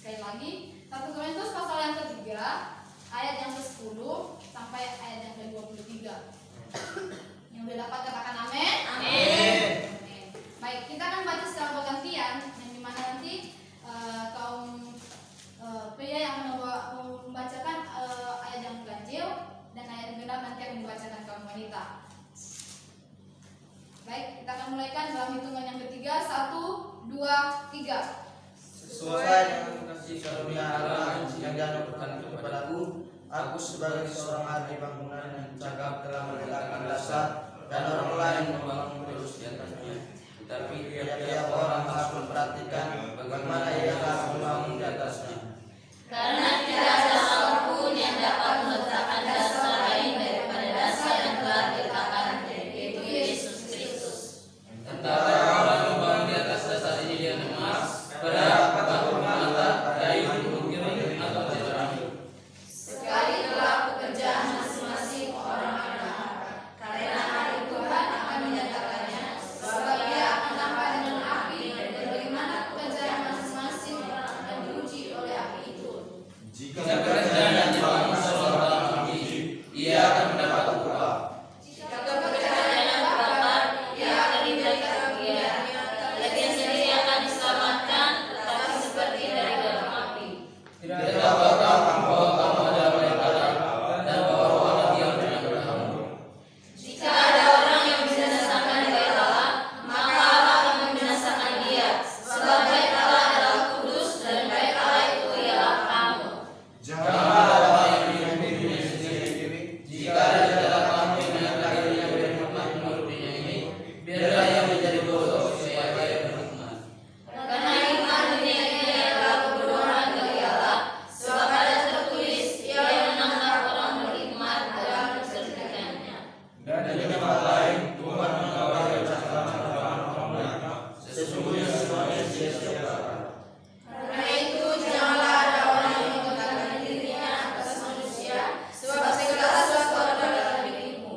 Sekali lagi, 1 Korintus pasal yang ketiga, ayat yang ke-10 sampai ayat yang ke-23. Yang udah dapat katakan amin. Amin. Baik, kita akan baca secara bergantian, yang dimana nanti kaum pria yang membacakan ayat yang ganjil dan ayat yang genap nanti akan dibacakan kaum wanita. Baik, kita akan mulaikan dalam hitungan yang ketiga. 1, 2, 3. Sesuai dengan kasih karunia Allah yang dianugerahkan kepadaku, aku sebagai seorang ahli bangunan yang cakap telah meletakkan dasar dan orang lain membangun terus di atasnya. Tetapi tiap-tiap orang harus memperhatikan bagaimana ia harus membangun di atasnya. Karena tidak ada seorang pun yang dapat meletakkan dasar lain daripada dasar yang telah diletakkan, yaitu Yesus Kristus. Entah orang membangun di atas dasar ini dengan emas, perak, batu permata, kayu, bukit, atau ceceran. Sekali telah pekerjaan masing-masing orang ada, karena hari Tuhan akan menyatakannya, sebab Ia akan nampak dengan api, dan bagaimana pekerjaan masing-masing orang akan diuji oleh api itu. Jika pekerjaan yang dibangun seorang dalam api, ia akan mendapat upah. Jika pekerjaan yang terbakar, ia akan diberikan kemuliaan, ia sendiri akan diselamatkan, tetapi seperti dari dalam api. Tidak tahukah bahwa kamu adalah milik Allah dan bahwa Roh Allah diam di antara kamu. Jika ada orang yang membinasakan bait Allah, maka Allah akan membinasakan dia, sebab bait Allah adalah kudus dan bait Allah itu ialah kamu. Janganlah ada orang yang mengingat dirinya sendiri. Jika ada di dalam kamu yang menganggap dirinya berhikmat menurut dirinya ini, biarlah ia menjadi bodoh supaya ia berhikmat. Karena hikmat dunia ini adalah kebodohan bagi Allah, sebab ada tertulis, Ia menangkap orang berhikmat dalam kecerdikannya. Dan di tempat lain Tuhan mengawali perjalanan orang banyak. Sesungguhnya semuanya sia-sia. Karena itu janganlah ada orang yang mengatakan dirinya atas manusia, sebab segala sesuatu adalah dalam dirimu.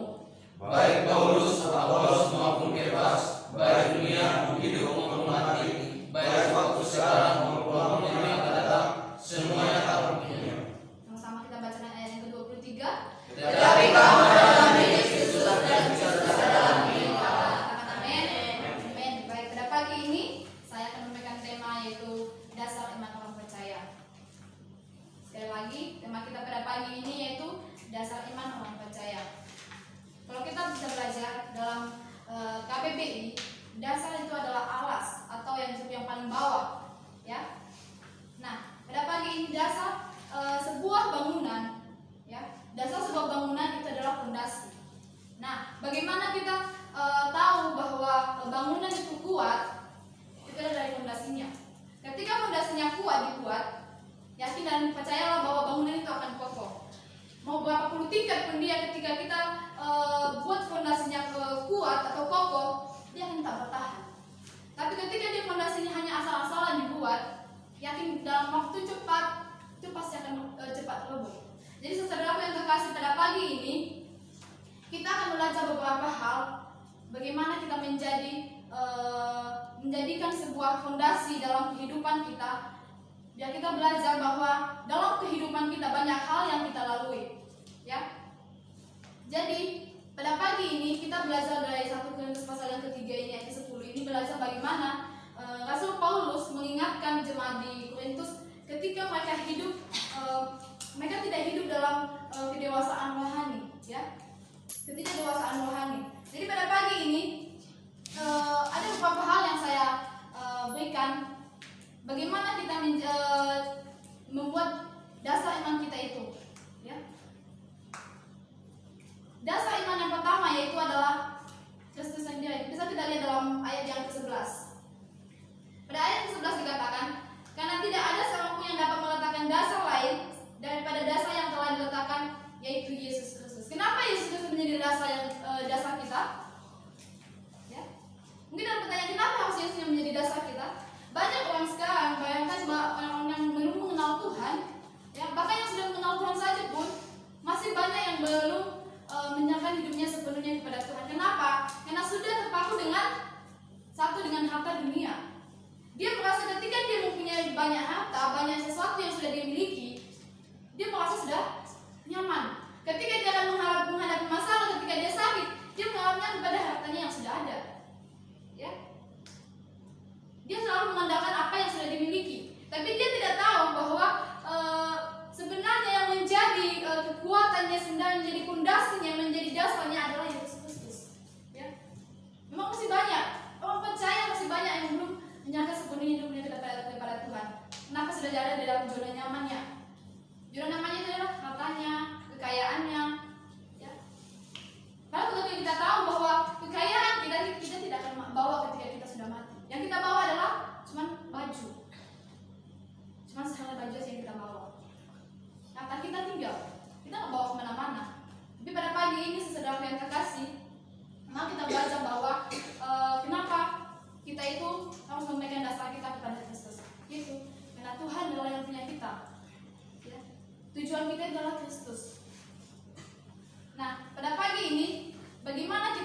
Baik Paulus, Apolos maupun Kefas, baik dunia, hidup maupun mati, baik waktu sekarang maupun waktu yang akan datang, semuanya kamu punya. Sama-sama kita bacakan ayat yang ke-23. Tetapi kamu dalam diri Kristus dan Kristus dalam diri Allah. Katakan amin. Amin. Baik, pada pagi ini saya akan memberikan tema yaitu dasar iman orang percaya. Sekali lagi, tema kita pada pagi ini yaitu dasar iman orang percaya. Kalau kita bisa belajar dalam KBBI, dasar itu adalah alas atau yang paling bawah, ya. Nah, pada pagi ini dasar sebuah bangunan, ya. Dasar sebuah bangunan itu adalah fondasi. Nah, bagaimana kita tahu bahwa bangunan itu kuat? Itu adalah dari fondasinya. Ketika fondasinya dibuat, yakin dan percayalah bahwa bangunan itu akan kokoh. Mau berapa puluh tingkat pun dia, ketika kita buat fondasinya kuat atau kokoh, dia akan tak bertahan. Tapi ketika dia fondasinya hanya asal-asalan dibuat, yakin dalam waktu cepat, itu pasti akan cepat roboh. Jadi saudaraku yang terkasih, pada pagi ini kita akan belajar beberapa hal bagaimana kita menjadikan sebuah fondasi dalam kehidupan kita. Biar kita belajar bahwa dalam kehidupan kita banyak hal yang kita lalui, ya. Jadi pada pagi ini kita belajar dari 1 Korintus pasal yang ketiga ini ayat 10 ini, belajar bagaimana Rasul Paulus mengingatkan jemaat di Korintus ketika mereka hidup, mereka tidak hidup dalam kedewasaan rohani, ya. Ketidakdewasaan rohani. Jadi pada pagi ini ada beberapa hal yang saya berikan. Bagaimana kita membuat dasar iman kita itu, ya. Dasar iman yang pertama yaitu adalah Kristus sendiri. Bisa kita lihat dalam ayat yang ke-11. Pada ayat ke-11 dikatakan, karena tidak ada seorang pun yang dapat meletakkan dasar lain daripada dasar yang telah diletakkan, yaitu Yesus Kristus. Kenapa Yesus Kristus menjadi dasar kita? Ya. Mungkin ada pertanyaan, kenapa harus Yesus yang menjadi dasar kita? Banyak orang sekarang, bayangkan orang yang belum mengenal Tuhan, ya, bahkan yang sudah mengenal Tuhan saja pun masih banyak yang belum menyerahkan hidupnya sepenuhnya kepada Tuhan. Kenapa? Karena sudah terpaku dengan harta dunia. Dia merasa ketika dia mempunyai banyak harta, banyak sesuatu jas yang kita bawa. Akan kita tinggal, kita nggak bawa kemana-mana. Tapi pada pagi ini saudara yang terkasih, maka kita belajar bahwa kenapa kita itu harus memegang dasar kita kepada Kristus. Itu karena Tuhan adalah yang punya kita. Ya. Tujuan kita adalah Kristus. Nah, pada pagi ini bagaimana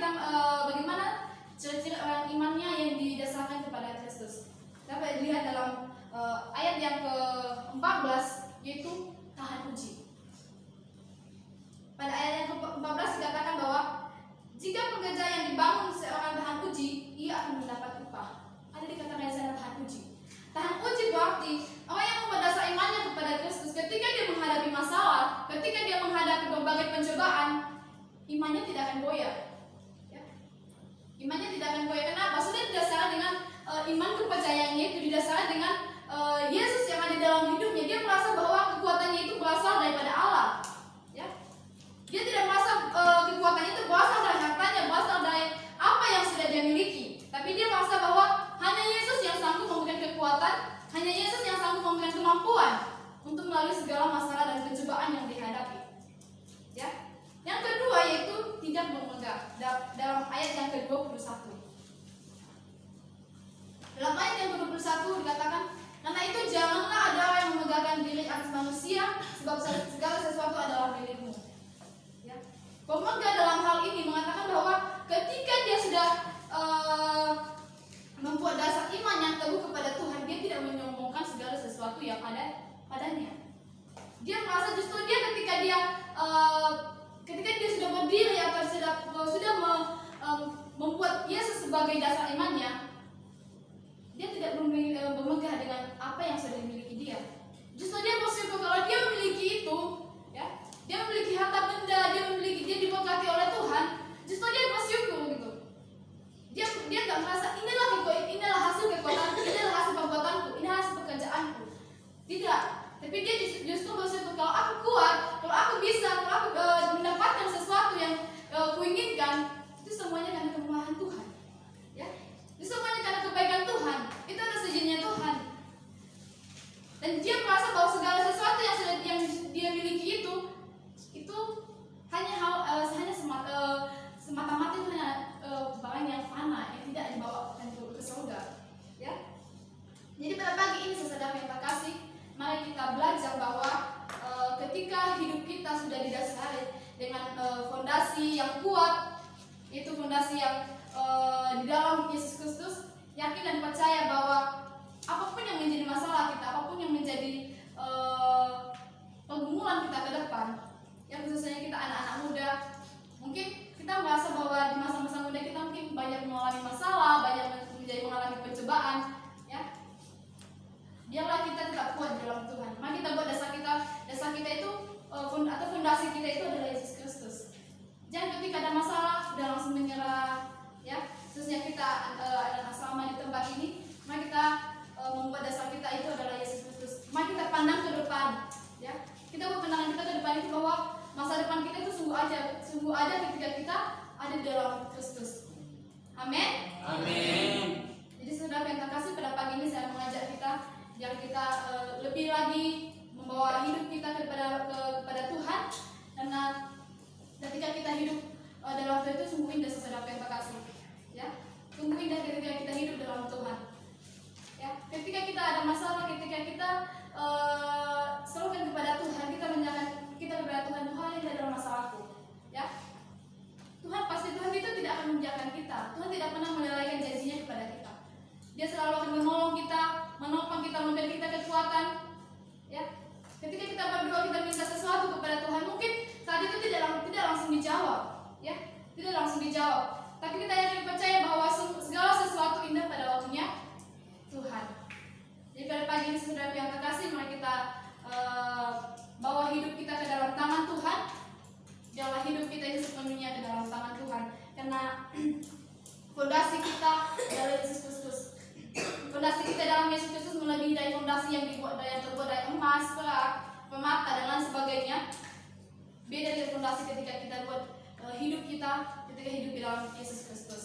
ciri-ciri orang imannya yang didasarkan kepada Kristus? Dapat dilihat dalam ayat yang ke-14, yaitu tahan uji. Pada ayat yang ke-14 dikatakan bahwa jika pekerja yang dibangun seorang tahan uji, ia akan mendapat upah. Ada dikatakan di sana tahan uji. Tahan uji berarti orang yang berdasar imannya kepada Kristus, ketika dia menghadapi masalah, ketika dia menghadapi berbagai pencobaan, imannya tidak akan goyah. Ya. Imannya tidak akan goyah. Kenapa? Sudah didasarkan dengan iman kepercayaannya itu didasarkan dengan Yesus yang ada dalam hidupnya. Dia merasa bahwa kekuatannya itu berasal daripada Allah. Ya. Dia tidak merasa kekuatannya itu berasal dari hartanya, berasal dari apa yang sudah dia miliki. Tapi dia merasa bahwa hanya Yesus yang sanggup memberikan kekuatan, hanya Yesus yang sanggup memberikan kemampuan untuk melalui segala masalah dan pencobaan yang dihadapi. Ya. Yang kedua yaitu tidak memegang. Dalam ayat yang ke-21. Dalam ayat yang ke-21 dikatakan, karena itu janganlah ada orang yang memegahkan diri atas manusia, sebab segala sesuatu adalah milikmu. Ya. Pemegang dalam hal ini mengatakan bahwa ketika dia sudah membuat dasar iman yang teguh kepada Tuhan, dia tidak menyombongkan segala sesuatu yang ada padanya. Dia merasa justru dia ketika dia sudah berdiri atau sudah membuat Yesus sebagai dasar imannya, dia tidak bermegah dengan apa yang sudah dimiliki dia. Justru dia bersyukur kalau dia memiliki itu, ya, dia memiliki harta benda, dia diberkati oleh Tuhan. Justru dia bersyukur gitu. Dia nggak merasa inilah hasil kekuatanku, inilah hasil perbuatanku, inilah hasil pekerjaanku. Tidak. Tapi dia justru bersyukur kalau aku kuat, kalau aku bisa, kalau aku mendapatkan sesuatu yang kuinginkan, itu semuanya karena kemurahan Tuhan. Ya. Itu semuanya karena kebaikan Tuhan. Itu adalah sejennya Tuhan. Dan dia merasa bahwa segala sesuatu yang dia miliki itu hanya semata-mata itu hanya barang yang fana yang tidak dibawa ke surga. Ya. Jadi pada pagi ini saudara yang terkasih, mari kita belajar bahwa ketika hidup kita sudah didasari dengan fondasi yang kuat, itu fondasi yang di dalam Yesus Kristus, yakin dan percaya bahwa apapun yang menjadi masalah kita, apapun yang menjadi pergumulan kita ke depan, yang khususnya kita anak-anak muda, mungkin kita merasa bahwa di masa-masa muda kita mungkin banyak mengalami masalah, banyak mengalami pencobaan, ya. Biarlah kita tetap kuat di dalam Tuhan. Mari kita buat dasar kita itu atau fondasi kita itu adalah Yesus Kristus. Jangan ketika ada masalah udah langsung menyerah, ya. Khususnya kita anak asrama di tempat ini, mari kita membuat dasar kita itu adalah Yesus Kristus. Mari kita pandang ke depan, ya. Kita buat pandangan kita ke depan itu bahwa masa depan kita itu sungguh aja ketika kita ada di dalam Kristus. Amin. Amin. Jadi saudara yang terkasih, pada pagi ini saya mengajak kita biar kita lebih lagi membawa hidup kita kepada Tuhan, karena ketika kita hidup dalam waktu itu sungguh indah saudara yang terkasih, ya. Sungguh indah ketika kita hidup dalam Tuhan, ya. Ketika kita ada masalah, ketika kita serukan kepada Tuhan, kita menyerahkan kita kepada Tuhan. Tuhan, ini adalah masalahku, ya. Tuhan itu tidak akan membiarkan kita. Tuhan tidak pernah melalaikan janjinya kepada kita. Dia selalu akan menolong kita, menopang kita, memberi kita kekuatan, ya. Ketika kita berdoa, kita minta sesuatu kepada Tuhan, mungkin saat itu tidak langsung dijawab, ya, tidak langsung dijawab. Tapi kita yakin percaya bahwa segala sesuatu indah pada waktunya Tuhan. Jadi pada pagi ini saudara yang terkasih, mari kita bawa hidup kita ke dalam tangan Tuhan. Bawa hidup kita ini sepenuhnya ke dalam tangan Tuhan, karena fondasi kita adalah Yesus Kristus. Fondasi kita dalam Yesus Kristus melebihi dari fondasi yang terbuat dari emas, perak, permata dan lain sebagainya. Beda dari fondasi ketika kita buat hidup kita ketika hidup di dalam Yesus Kristus.